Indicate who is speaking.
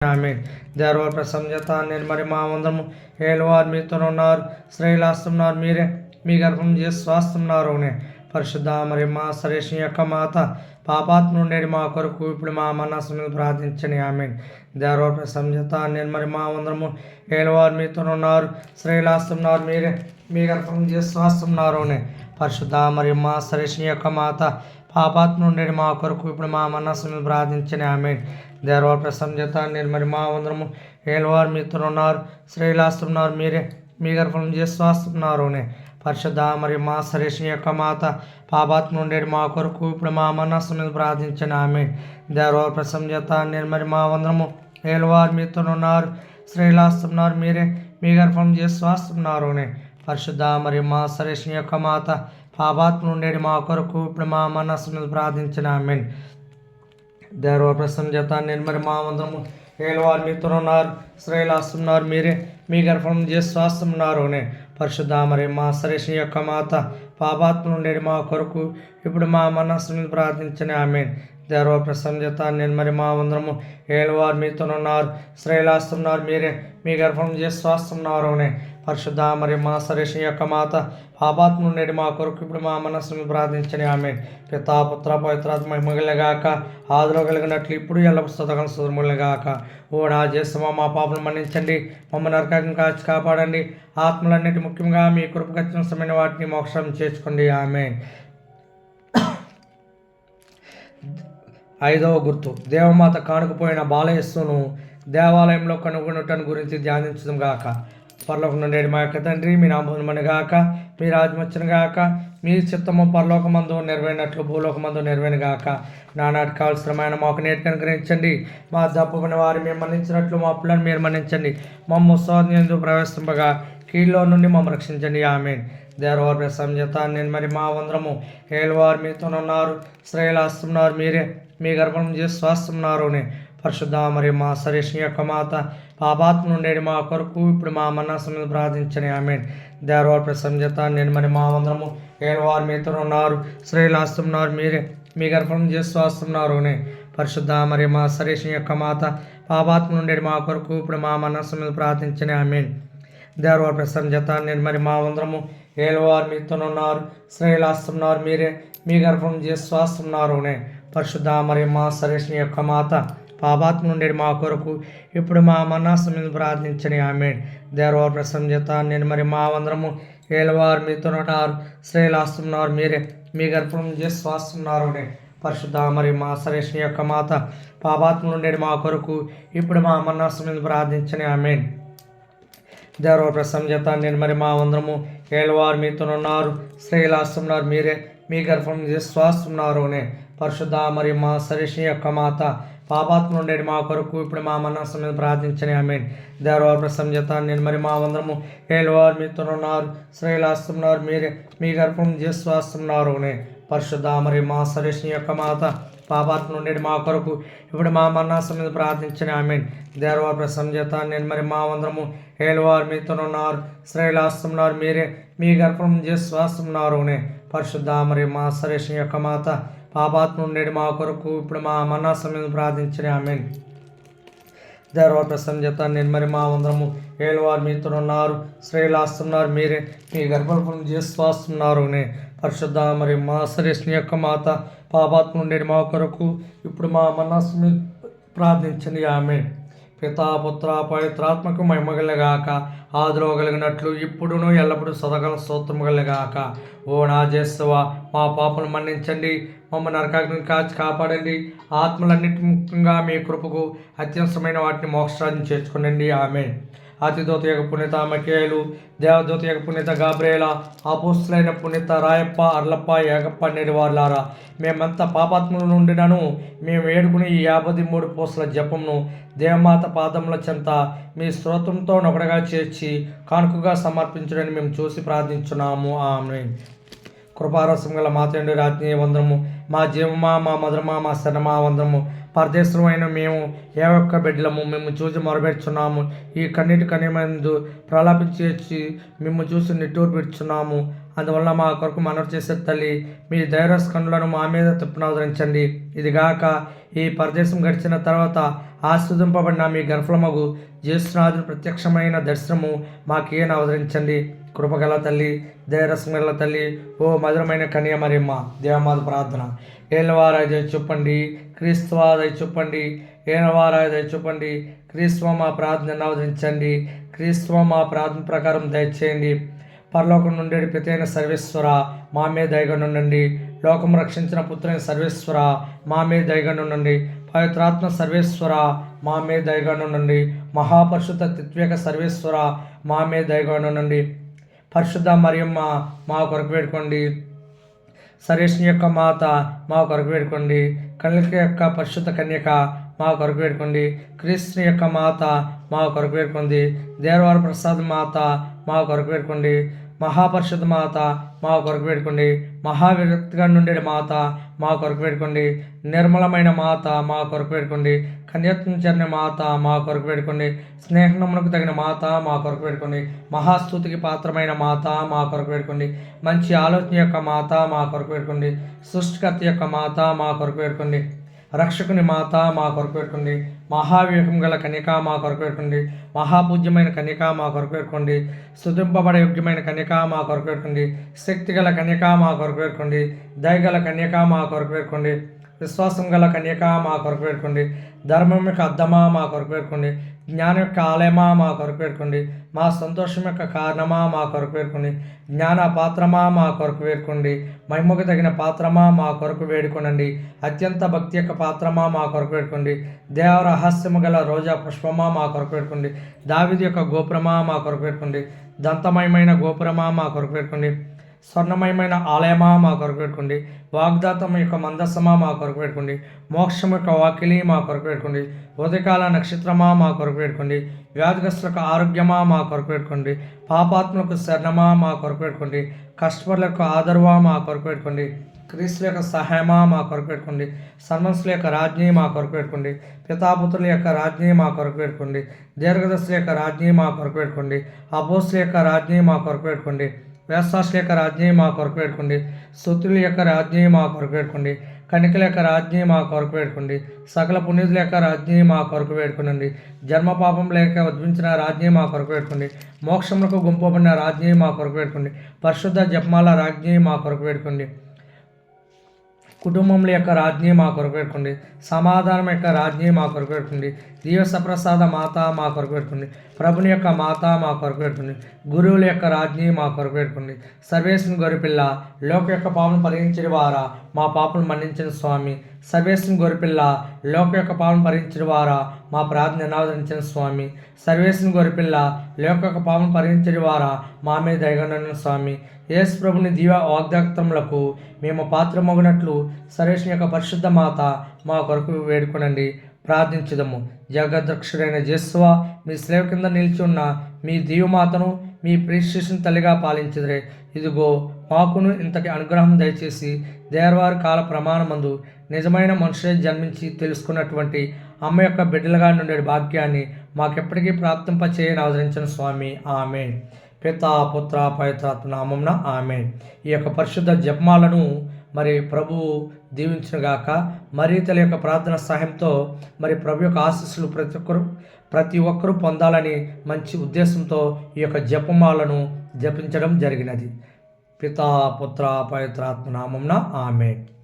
Speaker 1: ఆమె దేవర ప్రసంజత నిర్మరి మా వందము ఏలువారు మీతో ఉన్నారు, శ్రేలాస్తున్నారు మీరే, మీ గర్భం చేసి స్వాస్తున్నారు. పరిశుద్ధ మరి మా సరేషి యొక్క మాత పాపాత్మ నుండి మా కొరకు ఇప్పుడు మా మనస్సు ప్రార్థించని. ఆమె దేవర ప్రసంజత నిర్మరి మా వందము ఏలువారు మీతో ఉన్నారు, శ్రేలాస్తున్నారు మీరే, మీ గర్భం చేసి స్వాస్తున్నారు. పరిశుద్ధ మరి మా సరేషి యొక్క మాత పాపాత్మ నుండి మా కొరకు ఇప్పుడు మా మనస్సు ప్రార్థించని. ఆమె దేవర ప్రసంజత నిర్మరి మా వందరము ఏలువారు మీతో ఉన్నారు, శ్రేలాస్తున్నారు మీరే, మీ గర్భం చేసి స్వాస్తున్నారు. పరిశుద్ధ మరి మా సరేషి యొక్క మాత పాపాత్మ నుండి మా కొరకు ఇప్పుడు మా మనస్సు ప్రార్థించని. ఆమె దేవర ప్రసంజత నిర్మరి మా వందరము ఏలువారు మీతో ఉన్నారు, శ్రేలాస్తున్నారు మీరే, మీ గర్భం చేసి స్వాస్తున్నారు. పరిశుద్ధ మరి మా సరేషి యొక్క మాత పాపాత్మ నుండి మా కొరకు ఇప్పుడు మా మనస్సు ప్రార్థించిన. ఆమె దేవర ప్రసంజత నిర్మరి మా వందరము ఏలువారు మీతో ఉన్నారు, శ్రేలాస్తున్నారు మీరే, మీ గర్భం చేసి స్వాస్తున్నారు. పరిశుద్ధ మరి మా సరేషి యొక్క మాత పాపాత్మ నుండి మా కొరకు ఇప్పుడు మా మనస్సు ప్రార్థించిన. ఆమె దేవర ప్రసంజత నిర్మరి మా వందరము ఏలువారు మీతో ఉన్నారు, శ్రేలాస్తున్నారు మీరే, మీ గర్భం చేసి స్వాస్తున్నారు. పరిశుద్ధ మరి మా సరేషి యొక్క మాత పాపాత్మ నుండి మా కొరకు ఇప్పుడు మా మనస్సును ప్రార్థించని. ఆమె పితా పుత్ర పవిత్రాత్మ మహిమగలగాక, ఆదిలో కలిగినట్లు ఇప్పుడు ఎల్ల పుస్తకం సుధములగాక. ఓ నా చేస్తామా మా పాపను మన్నించండి, మమ్మల్ని నరకం కాచి కాపాడండి, ఆత్మలన్నిటి ముఖ్యంగా మీ కృపగత్యమైన వాటిని మోక్షం చేసుకోండి. ఆమె 5వ గుర్తు దేవమాత కానుకపోయిన బాలయస్సును దేవాలయంలో కనుగొనటం గురించి ధ్యానించడం గాక. పరలోకం నుండి మా యొక్క తండ్రి, మీ నామమున గాక, మీ రాజ్యం వచ్చును గాక, మీ చిత్తము పరలోకమందు నెరవేరినట్లు భూలోకమందు నెరవేరును గాక. నానాటి కావలసిన మాకు నేటి అనుగ్రహించండి, మా తప్పుకున్న వారు మేము మన్నించినట్లు మా అప్పులను మీరు మన్నించండి, మమ్మ స్వాధీనందు ప్రవేశింపగా కీళ్ళలో నుండి మమ్మల్ని రక్షించండి. ఆమె దేవర ప్రసంజత నిర్మరి మా వందరము ఏలువారు మీతో ఉన్నారు, శ్రేలాస్తున్నారు మీరే, మీ గర్భం చేసి స్వాస్తున్నారు. పరిశుద్ధ మరి మా సరేషి యొక్క మాత పాపాత్మ నుండి మా కొరకు ఇప్పుడు మా మనస్సు ప్రార్థించని. ఆమె దేవర ప్రసంజత నిర్మరి మా వందరము ఏలువారు మీతో ఉన్నారు, శ్రేలాస్తున్నారు మీరే, మీ గర్భం చేసి స్వాస్తున్నారు. పరిశుద్ధ మరి మా సరేషి యొక్క మాత పాపాత్మ నుండి మా కొరకు ఇప్పుడు మా మనస్సు ప్రార్థించని. ఆమె దేవర ప్రసంజత నిర్మరి మా వందరము ఏలువారు మీతో ఉన్నారు, శ్రేలాస్తున్నారు మీరే, మీ గర్భం చేసి స్వాస్తున్నారు. పరిశుద్ధ మరి మా సరేషి యొక్క మాత పాపాత్మ నుండి మా కొరకు ఇప్పుడు మా మనస్సు ప్రార్థించని. ఆమె దేవర ప్రసంజత నిర్మరి మా వందరము ఏలువారు మీతో ఉన్నారు, శ్రేలాస్తున్నారు మీరే, మీ గర్భం చేసి స్వాస్తున్నారు. పరిశుద్ధ మరి మా సరేషి యొక్క మాత పాపాత్మ నుండి మా కొరకు ఇప్పుడు మా మనస్సు ప్రార్థించని. ఆమె దేవర ప్రసంజత నిర్మరి మా వందరము ఏలువారు మీతో ఉన్నారు, శ్రేలాస్తున్నారు మీరే, మీ గర్భం చేసి స్వాస్తున్నారు. పరిశుద్ధ మరి మా సరేషి యొక్క మాత పాపాత్మ నుండి మా కొరకు ఇప్పుడు మా మనస్సు ప్రార్థించని. ఆమె దేవర ప్రసంజత నిర్మరి మా వందరము ఏలువారు మీతో ఉన్నారు, శ్రేలాస్తున్నారు మీరే, మీ గర్భం చేసి స్వాస్తున్నారు. పరిశుద్ధ మరి మా సరేషి యొక్క మాత పాపాత్మ నుండి మా కొరకు ఇప్పుడు మా మనస్సు ప్రార్థించని. ఆమె దేవర ప్రసంజత నిర్మరి మా వందరము ఏలువారు మీతో ఉన్నారు, శ్రేలాస్తున్నారు మీరే, మీ గర్భం చేసి స్వాస్తున్నారు. పరిశుద్ధ మరి మా సరేషి యొక్క మాత పాపాత్మ నుండి మా కొరకు ఇప్పుడు మా మనస్సు ప్రార్థించని. ఆమె దేవర ప్రసంజత నిర్మరి మా వందరము ఏలువారు మీతో ఉన్నారు, శ్రేలాస్తున్నారు మీరే, మీ గర్భం చేసి స్వాస్తున్నారు. పరిశుద్ధ మరి మా సరేషి యొక్క మాత పాపాత్మ నుండి మా కొరకు ఇప్పుడు మా మనస్సు ప్రార్థించని. ఆమె పితా పుత్ర పవిత్రాత్మకు మహిమగలగాక, ఆదిలో కలిగినట్లు ఇప్పుడును ఎల్లప్పుడూ సదగల స్తోత్రము గలగాక. ఓ నా జేసువా మా పాపను మన్నించండి, మమ్మల్ని నరకాగ్ని కాచి కాపాడండి, ఆత్మలన్నిటి ముఖ్యంగా మీ కృపకు అత్యవసరమైన వాటిని మోక్షాన్ని చేర్చుకోండి. ఆమె అతిదూత యొక్క పుణ్యత మకేలు, దేవదూత యొక్క పుణ్యత గాబ్రేల, అపోస్తులైన పుణ్యత రాయప్ప, అర్లప్ప, ఏగప్ప నెరివార్లారా, మేమంతా పాపాత్మల నుండినను మేము వేడుకుని ఈ 53 పూసల జపమును దేవమాత పాదముల చెంత మీ స్తోత్రంతో ఒకటిగా చేర్చి కానుకగా సమర్పించడని మేము చూసి ప్రార్థించున్నాము. ఆమె కృపారసం గల మా తండ్రి రాజ్ఞ వందరము, మా జీవమా, మా మధురమా, మా శరణమా వందరము. పరదేశమైన మేము ఏ ఒక్క బిడ్డలము మేము చూసి మొరబెడుచున్నాము, ఈ కన్నీటి కనిమందు ప్రలాపించి మేము చూసి నిట్టూరు పెడుచున్నాము. అందువల్ల మా కొరకు మనవి చేసే తల్లి, మీ ధైర్యస్కండులను మా మీద తిప్పునవదరించండి. ఇదిగాక ఈ పరదేశం గడిచిన తర్వాత ఆస్వాదింపబడిన మీ గర్భలమగు జ్యేష్ఠనాథుని ప్రత్యక్షమైన దర్శనము మాకేన అవతరించండి. కృపగల తల్లి, దయరసగల తల్లి, ఓ మధురమైన కన్య మరియమ్మ, దేవమాత ప్రార్థన. ఏలవారాయ దయ చూపండి, క్రీస్తువా దయ చూపండి, ఏలవారాయ దయ చూపండి, క్రీస్తువ మా ప్రార్థన అవతరించండి, క్రీస్తువ మా ప్రార్థన ప్రకారం దయచేయండి. పరలోకం నుండి పితైన సర్వేశ్వర మా మీద దయగనుండండి. లోకం రక్షించిన పుత్రైన సర్వేశ్వర మా మీద దయగనుండండి. పవిత్రాత్మ సర్వేశ్వర మా మీద దయగనుండండి. మహాపరిశుద్ధ తిత్వేక సర్వేశ్వర మా మీద దయగనుండండి. పరిశుద్ధ మరియమ్మ మా కొరకు వేడుకోండి. సర్వేశ్వని యొక్క మాత మా కొరకు వేడుకోండి. కన్యక యొక్క పరిశుద్ధ కన్యక మా కొరకు వేడుకోండి. క్రీస్తుని యొక్క మాత మా కొరకు వేడుకోండి. దేవవార ప్రసాద్ మాత మా కొరకు వేడుకోండి. మహాపరిషత్ మాత మా కొరకు వేడుకోండి. మహావిరక్తిగా నుండే మాత మా కొరకు వేడుకోండి. నిర్మలమైన మాత మా కొరకు వేడుకోండి. కన్యాత్మచరణ మాత మా కొరకు వేడుకోండి. స్నేహమునకు తగిన మాత మా కొరకు వేడుకోండి. మహాస్తుతికి పాత్రమైన మాత మా కొరకు వేడుకోండి. మంచి ఆలోచన యొక్క మాత మా కొరకు వేడుకోండి. సృష్టికర్త యొక్క మాత మా కొరకు వేడుకోండి. రక్షకుని మాత మా కొరకు పెట్టుకోండి. మహావివేకం గల కన్యక మా కొరకు పెట్టుకోండి. మహాపూజ్యమైన కన్యక మా కొరకు పెట్టుకోండి. స్తుతింపబడే యోగ్యమైన కన్యక మా కొరకు పెట్టుకోండి. శక్తి గల కన్యక మా కొరకు పెట్టుకోండి. దయగల కన్యక మా కొరకు పెట్టుకోండి. విశ్వాసం గల కన్యక మా కొరకు పెట్టుకోండి. ధర్మం యొక్క అద్దమా మా కొరకు పెట్టుకోండి. జ్ఞానం యొక్క ఆలయమా మా కొరకు పెట్టుకోండి. మా సంతోషం యొక్క కారణమా మా కొరకు పేర్కొండి. జ్ఞాన పాత్రమా మా కొరకు వేడుకోండి. మహిమకు తగిన పాత్రమా మా కొరకు వేడుకోనండి. అత్యంత భక్తి యొక్క పాత్రమా మా కొరకు వేడుకోండి. దేవ రహస్యము గల రోజా పుష్పమా మా కొరకు వేడుకోండి. దావీదు యొక్క గోపురమా మా కొరకు వేడుకోండి. దంతమయమైన గోపురమా మా కొరకు వేడుకోండి. స్వర్ణమయమైన ఆలయమా మా కొరకు పెట్టుకోండి. వాగ్దాతం యొక్క మందస్సమా మా కొరకు పెట్టుకోండి. మోక్షం యొక్క వాకిలి మా కొరకు పెట్టుకోండి. ఉదయకాల నక్షత్రమా మా కొరకు పెట్టుకోండి. వ్యాధిగ్రస్తులకు ఆరోగ్యమా మా కొరకు పెట్టుకోండి. పాపాత్మలకు శరణమా మా కొరకు పెట్టుకోండి. కష్టపరులకు ఆదరవా మా కొరకు పెట్టుకోండి. క్రీస్తుల యొక్క సహాయమా మా కొరకు పెట్టుకోండి. సన్మనుషుల యొక్క రాజ్ఞి మా కొరకు పెట్టుకోండి. పితాపుత్రుల యొక్క రాజ్ఞి మా కొరకు పెట్టుకోండి. దీర్ఘదర్శుల యొక్క రాజ్ఞి మా కొరకు పెట్టుకోండి. అపోస్తుల యొక్క రాజ్ఞి మా కొరకు పెట్టుకోండి. వేస్తాసుల యొక్క రాజ్ఞి మా కొరకు పెట్టుకోండి. స్తుతుల యొక్క రాజ్ఞి మా కొరకు పెట్టుకోండి. కణికల యొక్క రాజ్ఞి మా కొరకు పెట్టుకోండి. సకల పుణ్యుల యొక్క రాజ్ఞి మా కొరకు పెట్టుకోండి. జన్మ పాపం లేక ఉద్భవించిన రాజ్ఞి మా కొరకు పెట్టుకోండి. మోక్షములకు గుంపబడిన రాజ్ఞి మా కొరకు పెట్టుకోండి. పరిశుద్ధ జపమాల రాజ్ఞి మా కొరకు పెట్టుకోండి. కుటుంబముల యొక్క రాజ్ఞి మా కొరకు పెట్టుకోండి. సమాధానం యొక్క రాజ్ఞి మా కొరకు పెట్టుకోండి. దివ్యసప్రసాద మాత మా కొరకు పెట్టుకోండి. ప్రభుని యొక్క మాత మా కొరకు పెట్టుకోండి. గురువుల యొక్క రాజ్ఞి మా కొరకు పెట్టుకోండి. సర్వేశ్వరుని గొరిపిల్ల లోక యొక్క పాపను పరిహరించిన వారా మా పాపను మన్నించిన స్వామి. సర్వేశ్వరుని గొరిపిల్ల లోక యొక్క పాపను పరిహరించిన వారా మా ప్రార్థన ఆదరించిన స్వామి. సర్వేశ్వరుని గొరిపిల్ల లోక యొక్క పాపను పరిహరించిన వారా మా మీద దయగొన్న స్వామి. యేసు ప్రభుని దివ్య వాగ్దాక్తములకు మేము పాత్రమగినట్లు సర్వేశ్వరుని యొక్క పరిశుద్ధ మాత మా కొరకు వేడుకొనండి. ప్రార్థించుదము. జగదక్షుడైన జేసువా, మీ స్లేవ కింద నిలిచి ఉన్న మీ దివ్యమాతను మీ ప్రియశిష్యుని తల్లిగా పాలించదురే. ఇదిగో మాకును ఇంతటి అనుగ్రహం దయచేసి దేవవారి కాల ప్రమాణమందు నిజమైన మనుషులే జన్మించి తెలుసుకున్నటువంటి అమ్మ యొక్క బిడ్డలుగా నుండే భాగ్యాన్ని మాకెప్పటికీ ప్రాప్తింపచేయని అవతరించిన స్వామి. ఆమెన్. పితా పుత్ర పవిత్రాత్మ నామమున ఆమెన్. ఈ యొక్క పరిశుద్ధ జపమాలను మరి ప్రభువు దీవించునుగాక. మరి తన యొక్క ప్రార్థన సహాయంతో మరి ప్రభు యొక్క ఆశీస్సులు ప్రతి ఒక్కరూ పొందాలని మంచి ఉద్దేశంతో ఈ యొక్క జపమాలను జపించడం జరిగినది. పితా పుత్ర పవిత్రాత్మ నామమున ఆమెన్.